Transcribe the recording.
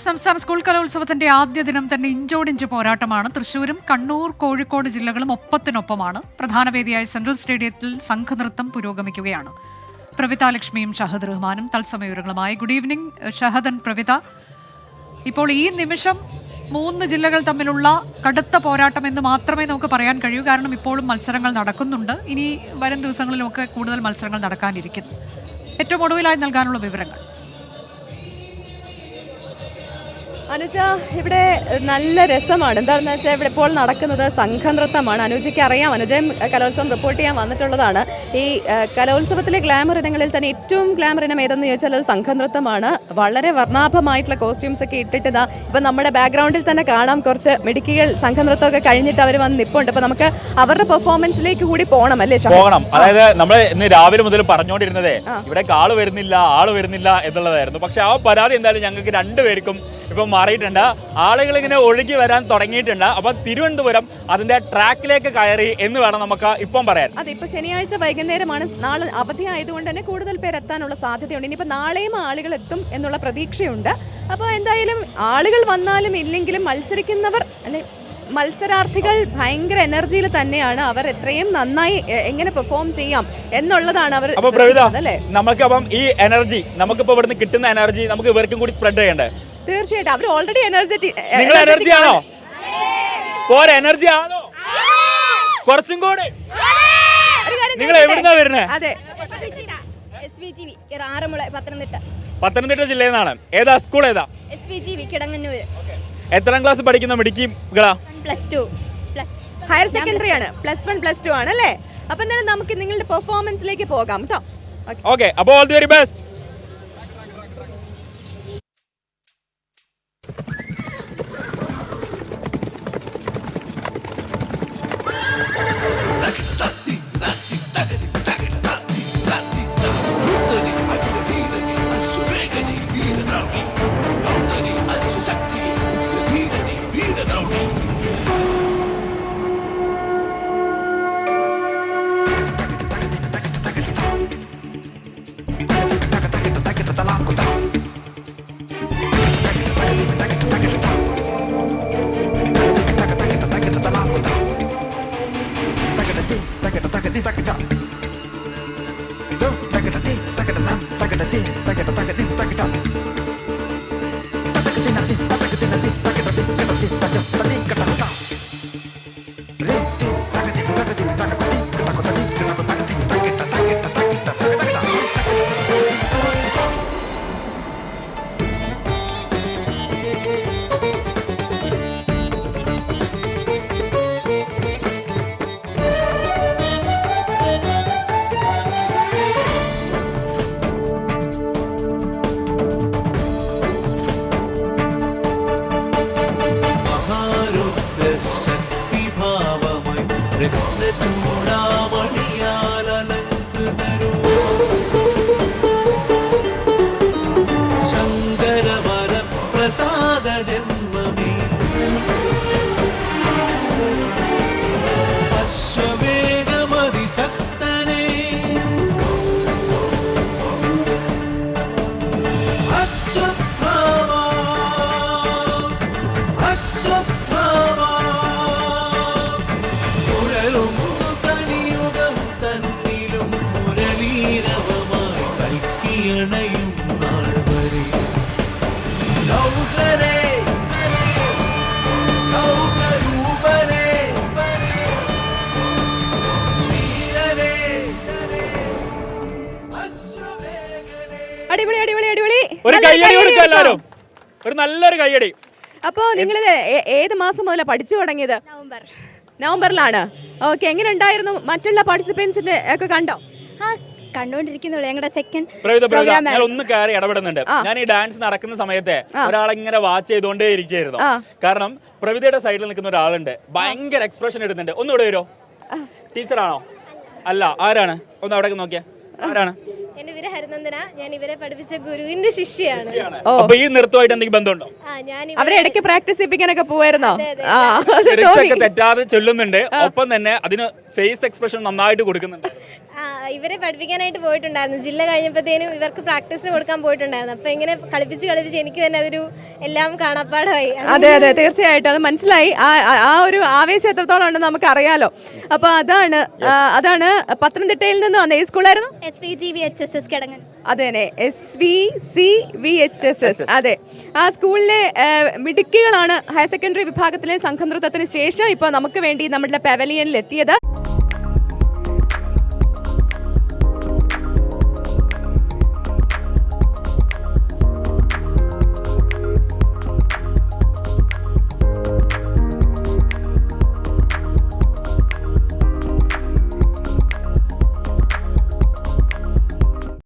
സംസ്ഥാന സ്കൂൾ കലോത്സവത്തിന്റെ ആദ്യ ദിനം തന്നെ ഇഞ്ചോടിഞ്ച് പോരാട്ടമാണ്. തൃശൂരും കണ്ണൂർ, കോഴിക്കോട് ജില്ലകളും ഒപ്പത്തിനൊപ്പമാണ്. പ്രധാന വേദിയായ സെൻട്രൽ സ്റ്റേഡിയത്തിൽ സംഘനൃത്തം പുരോഗമിക്കുകയാണ്. പ്രവിത ലക്ഷ്മിയും ഷഹദ് റഹ്മാനും തത്സമയങ്ങളുമായി. ഗുഡ് ഈവനിംഗ് ഷഹദൻ, പ്രവിത. ഇപ്പോൾ ഈ നിമിഷം 3 ജില്ലകൾ തമ്മിലുള്ള കടുത്ത പോരാട്ടം എന്ന് മാത്രമേ നമുക്ക് പറയാൻ കഴിയൂ. കാരണം ഇപ്പോഴും മത്സരങ്ങൾ നടക്കുന്നുണ്ട്. ഇനി വരും ദിവസങ്ങളിലൊക്കെ കൂടുതൽ മത്സരങ്ങൾ നടക്കാനിരിക്കുന്നു. ഏറ്റവും ഒടുവിലായി നൽകാനുള്ള വിവരങ്ങൾ. അനുജ, ഇവിടെ നല്ല രസമാണ്. എന്താണെന്ന് വെച്ചാൽ ഇവിടെ ഇപ്പോൾ നടക്കുന്നത് സംഘനൃത്തമാണ്. അനുജയ്ക്ക് അറിയാം, അനുജയും കലോത്സവം റിപ്പോർട്ട് ചെയ്യാൻ വന്നിട്ടുള്ളതാണ്. ഈ കലോത്സവത്തിലെ ഗ്ലാമർ ഇനങ്ങളിൽ തന്നെ ഏറ്റവും ഗ്ലാമർ ഇനം ഏതെന്ന് ചോദിച്ചാൽ അത് സംഘനൃത്തമാണ്. വളരെ വർണ്ണാഭമായിട്ടുള്ള കോസ്റ്റ്യൂംസ് ഒക്കെ ഇട്ടിട്ട് ഇപ്പം നമ്മുടെ ബാക്ക്ഗ്രൗണ്ടിൽ തന്നെ കാണാം കുറച്ച് മിടുക്കികൾ സംഘനൃത്തമൊക്കെ കഴിഞ്ഞിട്ട് അവർ വന്ന് നിൽപ്പുണ്ട്. അപ്പം നമുക്ക് അവരുടെ പെർഫോമൻസിലേക്ക് കൂടി പോകണം അല്ലേ? പോകണം. അതായത് നമ്മൾ ഇന്ന് രാവിലെ മുതൽ പറഞ്ഞുകൊണ്ടിരുന്നതേ ഇവിടെ ആള് വരുന്നില്ല എന്നുള്ളതായിരുന്നു. പക്ഷെ ആ പരാതി എന്തായാലും ഞങ്ങൾക്ക് രണ്ടുപേർക്കും ഇപ്പം മാറിയിട്ടുണ്ട്. ആളുകൾ ഇങ്ങനെ ഒഴുകി വരാൻ തുടങ്ങിയിട്ടുണ്ട്. അപ്പൊ തിരുവനന്തപുരം അതിന്റെ ട്രാക്കിലേക്ക് കയറി എന്ന് വേണം നമുക്ക് ഇപ്പം പറയാൻ. അതെ, ഇപ്പൊ ശനിയാഴ്ച വൈകുന്നേരമാണ്. നാളെ അവധി ആയതുകൊണ്ട് തന്നെ കൂടുതൽ പേര് എത്താനുള്ള സാധ്യതയുണ്ട്. ഇനിയിപ്പോൾ നാളെയും ആളുകൾ എത്തും എന്നുള്ള പ്രതീക്ഷയുണ്ട്. അപ്പോൾ എന്തായാലും ആളുകൾ വന്നാലും ഇല്ലെങ്കിലും മത്സരിക്കുന്നവർ അല്ലെ മത്സരാർത്ഥികൾ ഭയങ്കര എനർജിയിൽ തന്നെയാണ്. അവർ എത്രയും നന്നായി എങ്ങനെ പെർഫോം ചെയ്യാം എന്നുള്ളതാണ് അവർ. അല്ലേ നമുക്കപ്പം ഈ എനർജി നമുക്കിപ്പോ ഇവിടുന്ന് കിട്ടുന്ന എനർജി നമുക്ക് ഇവർക്കും കൂടി സ്പ്രെഡ് ചെയ്യണ്ടേ? തീർച്ചയായിട്ടും. അവർ ഓൾറെഡി എനർജറ്റിക്. നിങ്ങൾ എനർജി ആണോ? എനർജി ആണോ? കുറച്ചും കൂടി. നിങ്ങൾ എവിടുന്നാ വരുന്നത്? അതെ, പത്തനംതിട്ട ജില്ലയിൽ നിന്നാണ്. ഏതാ സ്കൂൾ? ഏതാ? എത്രാം ക്ലാസ് പഠിക്കുന്ന മിടുക്കികളാ? ഹയർ സെക്കൻഡറി ആണ്. +1 +2 ആണ് അല്ലേ? അപ്പൊ എന്തായാലും നമുക്ക് നിങ്ങളുടെ പെർഫോമൻസിലേക്ക് പോകാം കേട്ടോ. ഓക്കെ, അപ്പോൾ ഓൾ ദി വെരി ബെസ്റ്റ്. ഒരു നല്ലൊരു കയ്യടി. അപ്പോ നിങ്ങളിത് ഏത് മാസം മുതലാണ് പഠിച്ചു തുടങ്ങിയത്? നവംബറിലാണ്. ഓക്കെ, എങ്ങനെ ഉണ്ടായിരുന്നു? മറ്റുള്ള പാർട്ടിസിപ്പൻസിന്റെ ഒക്കെ കണ്ടോ? കണ്ടോണ്ടിരിക്കുന്നുള്ളൂ. ഞങ്ങളുടെ സെക്കൻഡ് ഞാൻ ഒന്ന് കയറി ഇടപെടുന്നുണ്ട്. ഞാൻ ഈ ഡാൻസ് നടക്കുന്ന സമയത്തെ ഒരാളിങ്ങനെ വാച്ച് ചെയ്തുകൊണ്ടേ ഇരിക്കുകയായിരുന്നു. കാരണം പ്രവിതയുടെ സൈഡിൽ നിൽക്കുന്ന ഒരാളുണ്ട്, ഭയങ്കര എക്സ്പ്രഷൻ ഇടുന്നുണ്ട്. ഒന്നുകൂടെ വരുമോ? ടീച്ചറാണോ? അല്ല, ആരാണ്? ഒന്ന് അവിടെ നോക്കിയാ, ആരാണ്? എന്റെ പേര് ഹരിനന്ദന. ഞാൻ ഇവരെ പഠിപ്പിച്ച ഗുരുവിന്റെ ശിഷ്യയാണ്. അപ്പൊ ഈ നൃത്തമായിട്ട് എന്തെങ്കിലും ബന്ധമുണ്ടോ? അവരെ ഇടയ്ക്ക് പ്രാക്ടീസ് ചെയ്യിപ്പിക്കാനൊക്കെ പോവായിരുന്നോ? തെറ്റാതെ ചൊല്ലുന്നുണ്ട്. ഒപ്പം തന്നെ അതിന് ഫേസ് എക്സ്പ്രഷൻ നന്നായിട്ട് കൊടുക്കുന്നുണ്ട്. ഇവരെ പഠിപ്പിക്കാനായിട്ട് പോയിട്ടുണ്ടായിരുന്നു. ജില്ല കഴിഞ്ഞപ്പോഴത്തേനും ഇവർക്ക് പ്രാക്ടീസിന് കൊടുക്കാൻ പോയിട്ടുണ്ടായിരുന്നു. അപ്പോൾ ഇങ്ങനെ കളിപ്പിച്ച് എനിക്ക് തന്നെ അതൊരു എല്ലാം കാണാപ്പാടമായി. അതെ അതെ, തീർച്ചയായിട്ടും അത് മനസ്സിലായി. ആ ഒരു ആവേശം എത്രത്തോളം ഉണ്ടെന്ന് നമുക്ക് അറിയാലോ. അപ്പോൾ അതാണ് പത്തനംതിട്ടയിൽ നിന്ന് വന്നത്. ഈ സ്കൂളായിരുന്നു SVGVHSS കിടങ്ങൻ. അതെ SVCVHSS. അതെ, ആ സ്കൂളിലെ മിടുക്കികളാണ് ഹയർ സെക്കൻഡറി വിഭാഗത്തിലെ സംഘനൃത്തത്തിന് ശേഷം ഇപ്പോൾ നമുക്ക് വേണ്ടി നമ്മുടെ പെവലിയനിൽ എത്തിയത്.